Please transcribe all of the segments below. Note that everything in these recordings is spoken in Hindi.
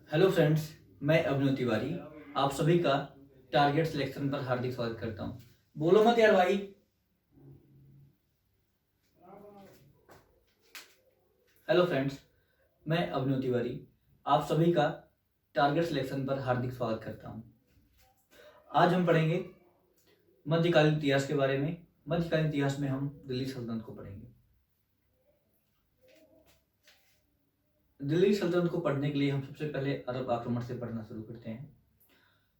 हेलो फ्रेंड्स, मैं अभिनव तिवारी आप सभी का टारगेट सिलेक्शन पर हार्दिक स्वागत करता हूं। बोलो मत यार भाई। हेलो फ्रेंड्स, मैं अभिनव तिवारी आप सभी का टारगेट सिलेक्शन पर हार्दिक स्वागत करता हूं। आज हम पढ़ेंगे मध्यकालीन इतिहास के बारे में। मध्यकालीन इतिहास में हम दिल्ली सल्तनत को पढ़ेंगे। दिल्ली सल्तनत को पढ़ने के लिए हम सबसे पहले अरब आक्रमण से पढ़ना शुरू करते हैं।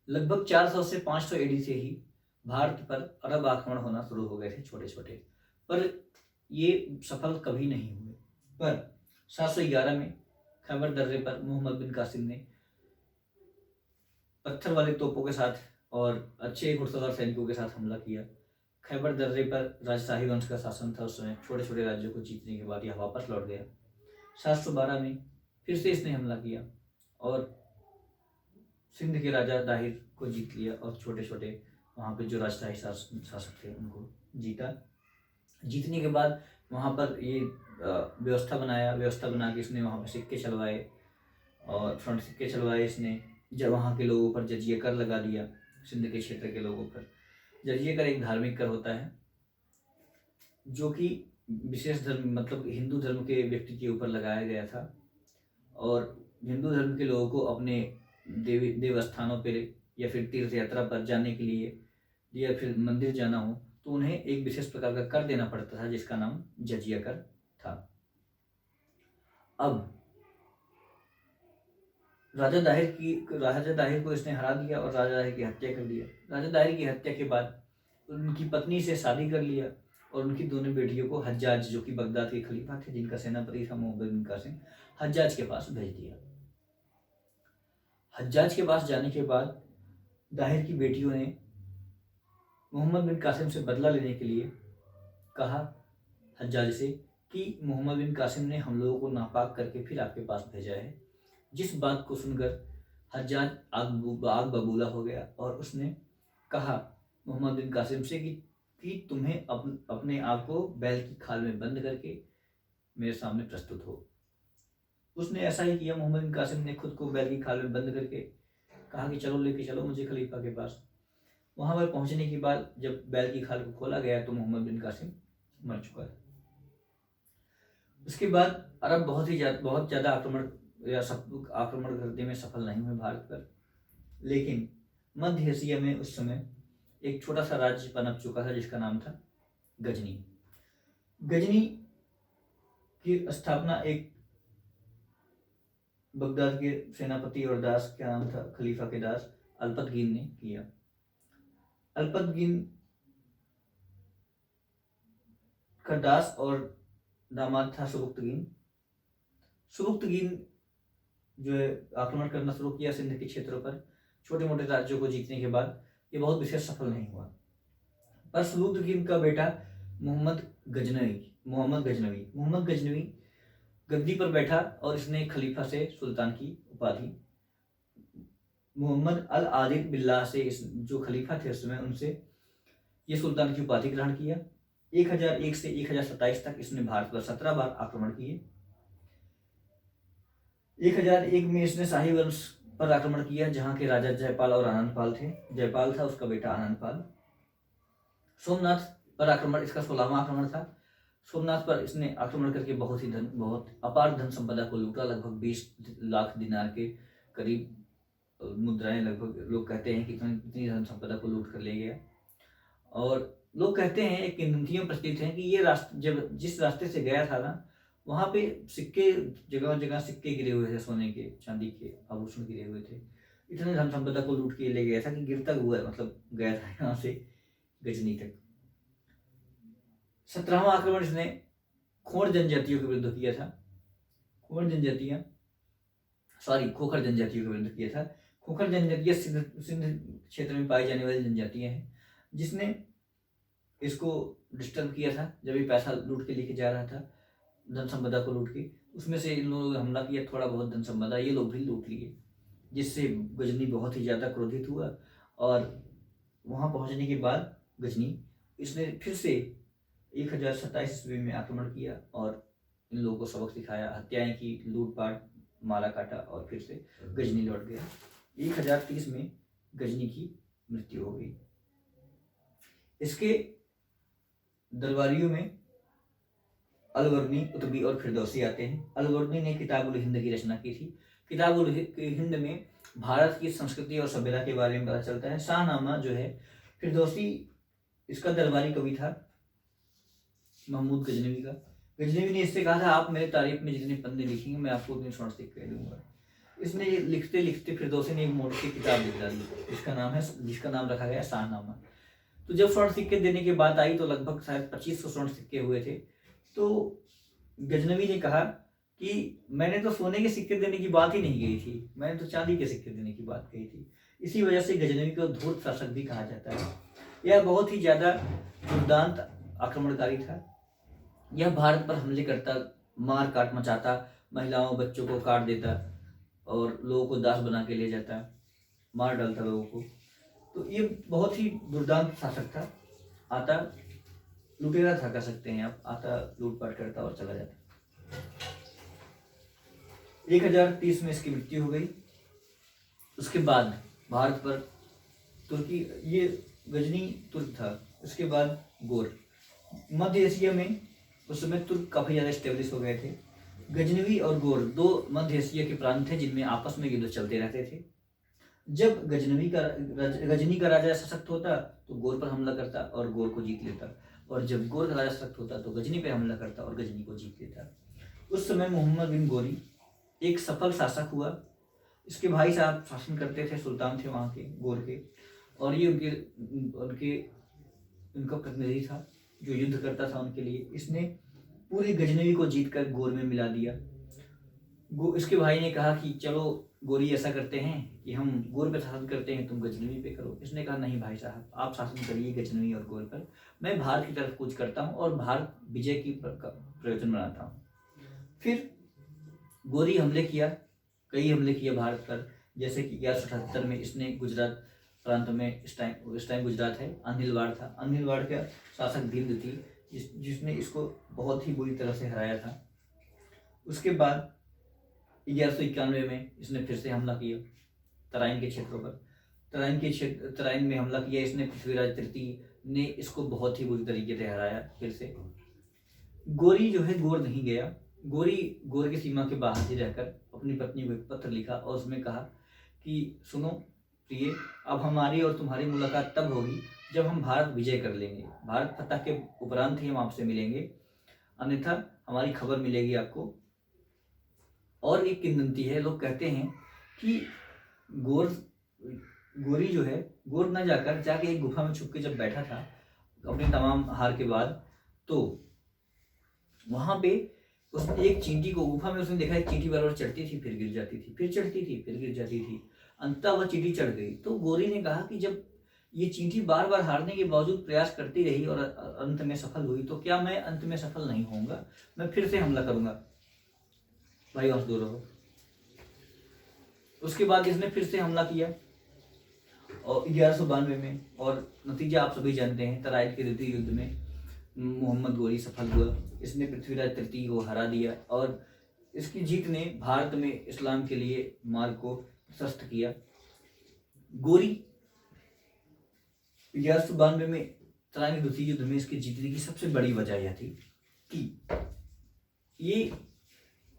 लगभग 400 से 500 एडी से ही भारत पर अरब आक्रमण होना शुरू हो गए थे, छोटे छोटे, पर ये सफल कभी नहीं हुए। पर 711 में खैबर दर्रे पर मोहम्मद बिन कासिम ने पत्थर वाले तोपों के साथ और अच्छे घुड़सवार सैनिकों के साथ हमला किया। खैबर दर्रे पर राजशाही वंश का शासन था उस समय। छोटे छोटे राज्यों को जीतने के बाद यह वापस लौट गया। 712 में फिर से इसने हमला किया और सिंध के राजा दाहिर को जीत लिया और छोटे छोटे वहाँ पे जो राजशाही शासक थे उनको जीता। जीतने के बाद वहाँ पर ये व्यवस्था बना के इसने वहाँ पे सिक्के चलवाए और फ्रंट सिक्के चलवाए इसने। जब वहाँ के लोगों पर जजिया कर लगा दिया, सिंध के क्षेत्र के लोगों पर। जजिया कर एक धार्मिक कर होता है जो कि विशेष धर्म मतलब हिंदू धर्म के व्यक्ति के ऊपर लगाया गया था, और हिंदू धर्म के लोगों को अपने देव स्थानों पर या फिर तीर्थ यात्रा पर जाने के लिए या फिर मंदिर जाना हो तो उन्हें एक विशेष प्रकार का कर देना पड़ता था जिसका नाम जजिया कर था। अब राजा दाहिर को इसने हरा दिया और राजा दाहिर की हत्या कर दिया। राजा दाहिर की हत्या के बाद उनकी पत्नी से शादी कर लिया और उनकी दोनों बेटियों को हज्जाज, जो कि बगदाद के खलीफा थे जिनका सेनापति था मोहम्मद बिन कासिम, हज्जाज के पास भेज दिया। हज्जाज के पास जाने के बाद दाहिर की बेटियों ने मोहम्मद बिन कासिम से बदला लेने के लिए कहा हज्जाज से कि मोहम्मद बिन कासिम ने हम लोगों को नापाक करके फिर आपके पास भेजा है। जिस बात को सुनकर हज्जाज आग बबूला हो गया और उसने कहा मोहम्मद बिन कासिम से कि तुम्हें अपने आप को बैल की खाल में बंद करके मेरे सामने प्रस्तुत हो। उसने ऐसा ही किया। मोहम्मद बिन कासिम ने खुद को बैल की खाल में बंद करके कहा कि चलो लेके चलो मुझे खलीफा के पास। वहां पर पहुंचने के बाद जब बैल की खाल को खोला गया तो मोहम्मद बिन कासिम मर चुका है। उसके बाद अरब बहुत ज़्यादा आक्रमण करने में सफल नहीं हुए भारत पर, लेकिन मध्य एशिया में उस समय एक छोटा सा राज्य पनप चुका था जिसका नाम था गजनी। गजनी की स्थापना एक बगदाद के सेनापति और दास, क्या नाम था, खलीफा के दास अल्पतगीन ने किया। अल्पतगीन का दास और दामाद था सुबुक्तगीन। सुबुक्तगीन जो है आक्रमण करना शुरू किया सिंध के क्षेत्रों पर। छोटे मोटे राज्यों को जीतने के बाद ये बहुत विशेष सफल नहीं हुआ। पर सुबुक्तगीन का बेटा मोहम्मद गजनवी गद्दी पर बैठा और इसने खलीफा से सुल्तान की उपाधि मोहम्मद अल आदिल बिल्लाह से, जो खलीफा थे उस समय, उनसे ये सुल्तान की उपाधि ग्रहण किया। 1001 से 1027 तक इसने भारत पर 17 बार आक्रमण किए। 1001 में इसने शाही वंश पर आक्रमण किया जहां के राजा जयपाल और आनंदपाल थे। जयपाल था, उसका बेटा आनंदपाल। सोमनाथ पर आक्रमण इसका 16वां आक्रमण था। सोमनाथ पर इसने आक्रमण करके बहुत अपार धन संपदा को लूटा। लगभग 20 लाख दिनार के करीब मुद्राएं, लगभग लोग कहते हैं कि इतनी धन संपदा को लूट कर ले गया। और लोग कहते हैं, एक किंवदंतियों प्रचलित है कि ये जब जिस रास्ते से गया था ना, वहां पे सिक्के, जगह जगह सिक्के गिरे हुए थे, सोने के चांदी के आभूषण गिरे हुए थे। इतने धन संपदा को लूट के ले गया था कि गिरता हुआ मतलब गया था यहाँ से गजनी तक। 17वां आक्रमण इसने खोखर जनजातियों के विरुद्ध किया था। खोखर जनजातियां सिंध क्षेत्र में पाई जाने वाली जनजातियां हैं, जिसने इसको डिस्टर्ब किया था। जब ये पैसा लूट के लेके जा रहा था, धन संपदा को लूट के, उसमें से इन लोगों ने हमला किया। थोड़ा बहुत धन संपदा ये लोग भी लूट लिए, जिससे गजनी बहुत ही ज़्यादा क्रोधित हुआ। और वहाँ पहुँचने के बाद गजनी इसने फिर से 1027 ईस्वी में आक्रमण किया और इन लोगों को सबक सिखाया, हत्याएं की, लूटपाट मारा काटा और फिर से गजनी लौट गया। 1030 में गजनी की मृत्यु हो गई। इसके दरबारियों में अलवर्नी, उतबी और फिरदौसी आते हैं। अलवर्नी ने किताबुल हिंद की रचना की थी। किताबुल हिंद में भारत की संस्कृति और सभ्यता के बारे में पता चलता है। शाहनामा जो है फिरदौसी, इसका दरबारी कवि था महमूद गजनवी का। गजनवी ने इससे कहा था आप मेरे तारीफ में जितने पन्ने लिखेंगे मैं आपको उतने स्वर्ण सिक्के दूंगा। इसने लिखते लिखते फिरदौसी ने एक मोटी किताब लिख डाली जिसका नाम रखा गया शाहनामा। तो जब स्वर्ण सिक्के देने की बात आई तो लगभग शायद 2500 स्वर्ण सिक्के हुए थे। तो गजनवी ने कहा कि मैंने तो सोने के सिक्के देने की बात ही नहीं कही थी, मैंने तो चांदी के सिक्के देने की बात कही थी। इसी वजह से गजनवी को धूर्त शासक भी कहा जाता है। यह बहुत ही ज्यादा दुर्दांत आक्रमणकारी था। यह भारत पर हमले करता, मार काट मचाता, महिलाओं बच्चों को काट देता और लोगों को दास बना के ले जाता, मार डालता लोगों को। तो ये बहुत ही दुर्दांत शासक था। आता लुटेरा था, कह सकते हैं आप। आता लूटपाट करता और चला जाता। 1030 में इसकी मृत्यु हो गई। उसके बाद भारत पर तुर्की, ये गजनी तुर्क था। उसके बाद गोर। मध्य एशिया में उस समय तुर्क काफी ज्यादा स्टेब्लिश हो गए थे। गजनवी और गोर दो मध्य एशिया के प्रांत थे जिनमें आपस में युद्ध चलते रहते थे। जब गजनी का राजा सशक्त होता तो गोर पर हमला करता और गोर को जीत लेता, और जब गोर का राजा सशक्त होता तो गजनी पर हमला करता और गजनी को जीत लेता। उस समय मोहम्मद बिन गोरी एक सफल शासक हुआ। इसके भाई साहब शासन करते थे, सुल्तान थे वहाँ के गोर के, और ये उनका प्रतिनिधि था जो युद्ध करता था उनके लिए। इसने पूरी गजनवी को जीतकर गोर में मिला दिया। इसके भाई ने कहा कि चलो गोरी ऐसा करते हैं कि हम गोर पे शासन करते हैं, तुम गजनवी पे करो। इसने कहा नहीं भाई साहब, आप शासन करिए गजनवी और गोर पर, मैं भारत की तरफ कूच करता हूँ और भारत विजय की प्रयोजन बनाता हूँ। फिर गोरी हमले किया, कई हमले किए भारत पर। जैसे कि 1178 में इसने गुजरात प्रांत में, इस टाइम गुजरात है, अनिलवाड़ था। अनिलवाड़ का शासक भील थी जिसने इसको बहुत ही बुरी तरह से हराया था। उसके बाद 1191 में इसने फिर से हमला किया तराइन के क्षेत्रों पर। तराइन में हमला किया इसने। पृथ्वीराज तृतीय ने इसको बहुत ही बुरी तरीके से हराया फिर से। गोरी जो है गोर नहीं गया। गोरी गोर की सीमा के बाहर ही रहकर अपनी पत्नी को एक पत्र लिखा और उसमें कहा कि सुनो प्रिय, अब हमारी और तुम्हारी मुलाकात तब होगी जब हम भारत विजय कर लेंगे। भारत फतह के उपरांत ही हम आपसे मिलेंगे, अन्यथा हमारी खबर मिलेगी आपको। और एक किंवदंती है, लोग कहते हैं कि गोरी जो है, गोर न जाके एक गुफा में छुप के जब बैठा था अपने तमाम हार के बाद, तो वहां पे उसने एक चींटी को, गुफा में उसने देखा एक चींटी बार बार चढ़ती थी फिर गिर जाती थी, फिर चढ़ती थी फिर गिर जाती थी, अंततः वह चींटी चढ़ गई। तो गोरी ने कहा कि जब ये चींटी बार बार हारने के बावजूद प्रयास करती रही और अंत में सफल हुई, तो क्या मैं अंत में सफल नहीं होऊंगा? मैं फिर से हमला करूंगा। भाई हौस दो रहो। उसके बाद इसने फिर से हमला किया और 1192 में, और नतीजा आप सभी जानते हैं। तराइन के द्वितीय युद्ध में मोहम्मद गोरी सफल हुआ। इसने पृथ्वीराज तृतीय को हरा दिया और इसकी जीत ने भारत में इस्लाम के लिए मार्ग को प्रशस्त किया। गोरी 1192 में तराइन के द्वितीय युद्ध में इसके जीतने की सबसे बड़ी वजह यह थी कि ये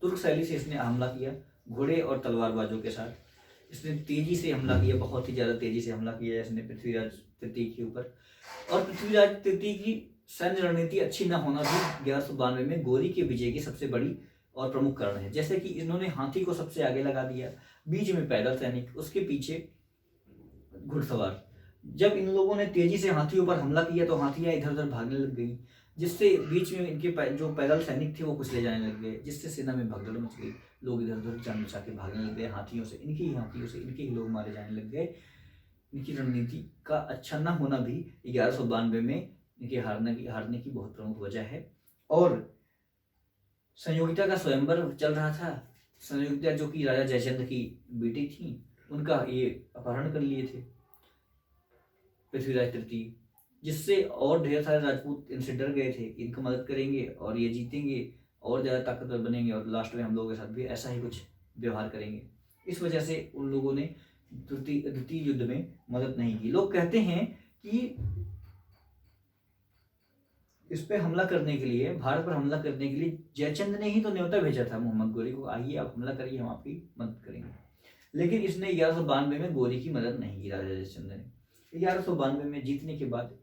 तुर्क शैली से इसने हमला किया, घोड़े और तलवारबाजों के साथ। इसने तेजी से हमला किया, बहुत ही ज्यादा तेजी से हमला किया इसने पृथ्वीराज तृतीय के ऊपर। और पृथ्वीराज तृतीय की सैन्य रणनीति अच्छी न होना भी 1192 में गोरी के विजय की सबसे बड़ी और प्रमुख कारण है। जैसे कि इन्होंने हाथी को सबसे आगे लगा दिया, बीच में पैदल सैनिक, उसके पीछे घुड़सवार। जब इन लोगों ने तेजी से हाथियों पर हमला किया तो हाथियां इधर उधर भागने लग गई, जिससे बीच में इनके जो पैदल सैनिक थे वो कुचले जाने लग गए, जिससे सेना में भगदड़ मच गई। लोग इधर उधर जान बचा के भागने लग गए हाथियों से, इनके ही लोग मारे जाने लग गए। इनकी रणनीति का अच्छा न होना भी 1192 में इनके हारने की बहुत प्रमुख वजह है। और संयोगिता का स्वयंवर चल रहा था। संयोगिता जो कि राजा जयचंद्र की बेटी थी, उनका ये अपहरण कर लिए थे पृथ्वीराज तृतीय, जिससे और ढेर सारे राजपूत इनसे डर गए थे कि इनको मदद करेंगे और ये जीतेंगे और ज्यादा ताकतवर बनेंगे और लास्ट में हम लोगों के साथ भी ऐसा ही कुछ व्यवहार करेंगे। इस वजह से उन लोगों ने द्वितीय युद्ध में मदद नहीं की। लोग कहते हैं कि इस पे हमला करने के लिए, भारत पर हमला करने के लिए जयचंद ने ही तो न्योता भेजा था मोहम्मद गोरी को, आइए आप हमला करिए, हम आपकी मदद करेंगे। लेकिन इसने 1192 में गोरी की मदद नहीं की राजा जयचंद ने। 1192 में जीतने के बाद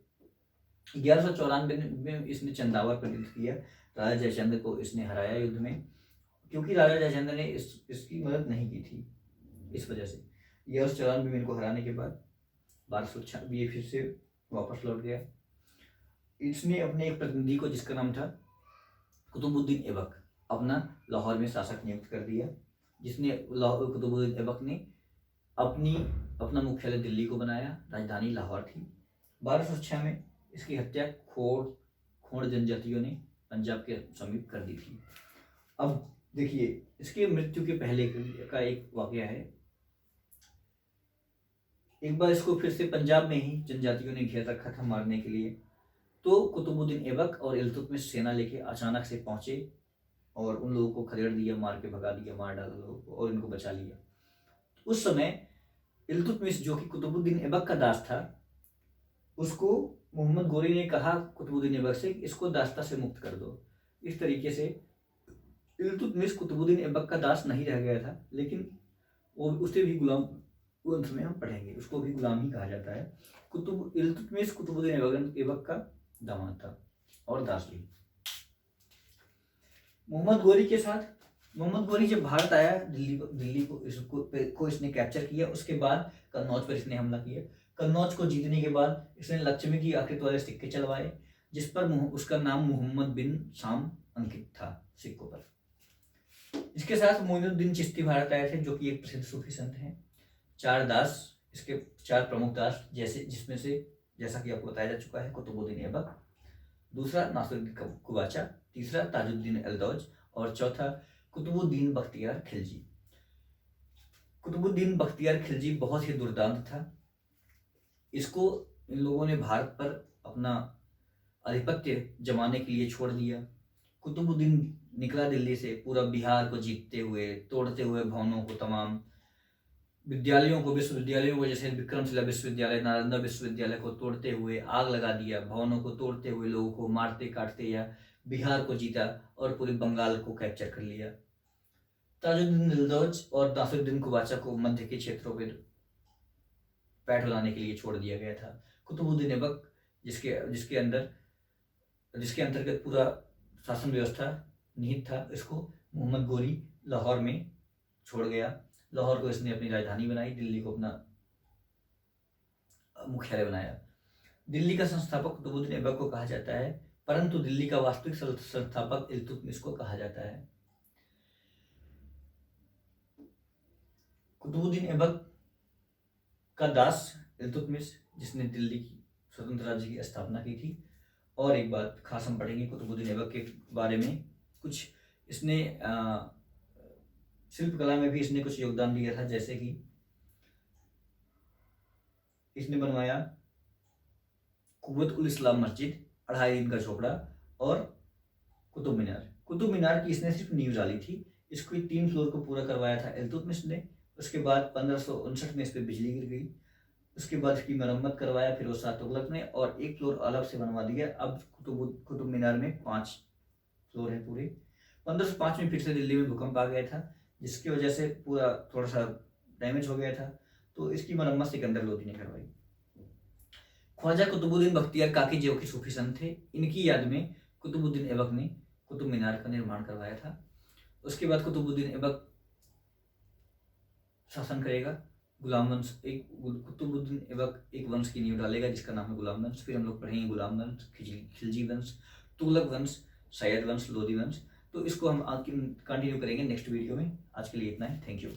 1194 में इसने चंदावर पर युद्ध किया, राजा जयचंद को इसने हराया युद्ध में, क्योंकि राजा जयचंद ने इसकी मदद नहीं की थी। इस वजह से 1194 में इनको हराने के बाद 1296 फिर से वापस लौट गया। इसने अपने एक प्रतिनिधि को, जिसका नाम था कुतुबुद्दीन ऐबक, अपना लाहौर में शासक नियुक्त कर दिया, जिसने कुतुबुद्दीन ऐबक ने अपना मुख्यालय दिल्ली को बनाया, राजधानी लाहौर थी। 1206 में इसकी हत्या खोड़ जनजातियों ने पंजाब के समीप कर दी थी। अब देखिए, इसके मृत्यु के पहले का एक वाकया है। एक बार इसको फिर से पंजाब में ही जनजातियों ने घेर रखा था मारने के लिए, तो कुतुबुद्दीन ऐबक और इल्तुतमिश सेना लेके अचानक से पहुंचे और उन लोगों को खदेड़ दिया, मार के भगा दिया, मार डाला लोगों को और इनको बचा लिया। उस समय इल्तुतमिश, जो कि कुतुबुद्दीन ऐबक का दास था, उसको मोहम्मद गोरी ने कहा कुतुबुद्दीन ऐबक से, इसको दास्ता से मुक्त कर दो। इस तरीके से इल्तुतमिश कुतुबुद्दीन ऐबक का दास नहीं रह गया था, लेकिन वो उसे भी गुलाम, अंत में हम पढ़ेंगे, उसको भी गुलाम ही कहा जाता है। इल्तुतमिश कुतुबुद्दीन ऐबक का दामाद था और दास भी। मोहम्मद गोरी जब भारत आया, दिल्ली को इसने कैप्चर किया। उसके बाद कन्नौज पर इसने हमला किया। कन्नौज को जीतने के बाद इसने लक्ष्मी की आकृति वाले सिक्के चलवाए, जिस पर उसका नाम मोहम्मद बिन शाम अंकित था सिक्कों पर। इसके साथ मोइनुद्दीन चिश्ती भारत आए थे, जो कि एक प्रसिद्ध सूफी संत हैं। 4 दास, इसके 4 प्रमुख दास, जिसमें से जैसा कि आपको बताया जा चुका है, कुतुबुद्दीन ऐबक, दूसरा नासिरुद्दीन कुबाचा, तीसरा ताजुद्दीन एल्दौज और चौथा कुतुबुद्दीन बख्तियार खिलजी। कुतुबुद्दीन बख्तियार खिलजी बहुत ही दुर्दांत था। इसको इन लोगों ने भारत पर अपना आधिपत्य जमाने के लिए छोड़ दिया। कुतुबुद्दीन निकला दिल्ली से, पूरा बिहार को जीतते हुए, तोड़ते हुए भवनों को, तमाम विश्वविद्यालयों को, जैसे विक्रमशिला विश्वविद्यालय, नालंदा विश्वविद्यालय को तोड़ते हुए आग लगा दिया, भवनों को तोड़ते हुए लोगों को मारते काटते या बिहार को जीता और पूरे बंगाल को कैप्चर कर लिया। ताजुद्दीन एल्दौज और नासिरुद्दीन कुबाचा को मध्य के क्षेत्रों पर पैठ लाने के लिए छोड़ दिया गया था। कुतुबुद्दीन ऐबक, जिसके अंतर्गत पूरा शासन व्यवस्था निहित था, इसको मोहम्मद गोरी लाहौर में छोड़ गया। लाहौर को इसने अपनी राजधानी बनाई, दिल्ली को अपना मुख्यालय बनाया। दिल्ली का संस्थापक कुतुबुद्दीन ऐबक को कहा जाता है, परंतु दिल्ली का वास्तविक संस्थापक इल्तुतमिश को कहा जाता है। कुतुबुद्दीन ऐबक का दास इल्तुतमिश, जिसने दिल्ली की स्वतंत्र राज्य की स्थापना की थी। और एक बात खास हम पढ़ेंगे कुतुबुद्दीन ऐबक के बारे में, कुछ इसने शिल्पकला में भी इसने कुछ योगदान दिया था, जैसे कि इसने बनवाया कुव्वत-उल इस्लाम मस्जिद, 2.5 दिन का झोपड़ा और कुतुब मीनार की इसने सिर्फ नींव डाली थी। इसको 3 फ्लोर को पूरा करवाया था इल्तुतमिश ने। उसके बाद 1559 में इस पर बिजली गिर गई। उसके बाद इसकी मरम्मत करवाया फिर शाह तुगलक ने, और 1 फ्लोर अलग से बनवा दिया। अब कुतुब मीनार में 5 फ्लोर है पूरे। 1505 में फिर से दिल्ली में भूकंप आ गया था, जिसकी वजह से पूरा थोड़ा सा डैमेज हो गया था, तो इसकी मरम्मत सिकंदर लोदी ने करवाई। ख्वाजा कुतुबुद्दीन बख्तियार काकी, जो कि सूफी संत थे, इनकी याद में कुतुबुद्दीन ऐबक ने कुतुब मीनार का निर्माण करवाया था। उसके बाद कुतुबुद्दीन ऐबक शासन करेगा, गुलाम वंश, कुतुबुद्दीन ऐबक एक वंश की नींव डालेगा, जिसका नाम है गुलाम वंश। फिर हम लोग पढ़ेंगे गुलाम वंश, खिलजी वंश, तुगलक वंश, सैयद वंश, लोदी वंश। तो इसको हम कंटिन्यू करेंगे नेक्स्ट वीडियो में। आज के लिए इतना है, थैंक यू।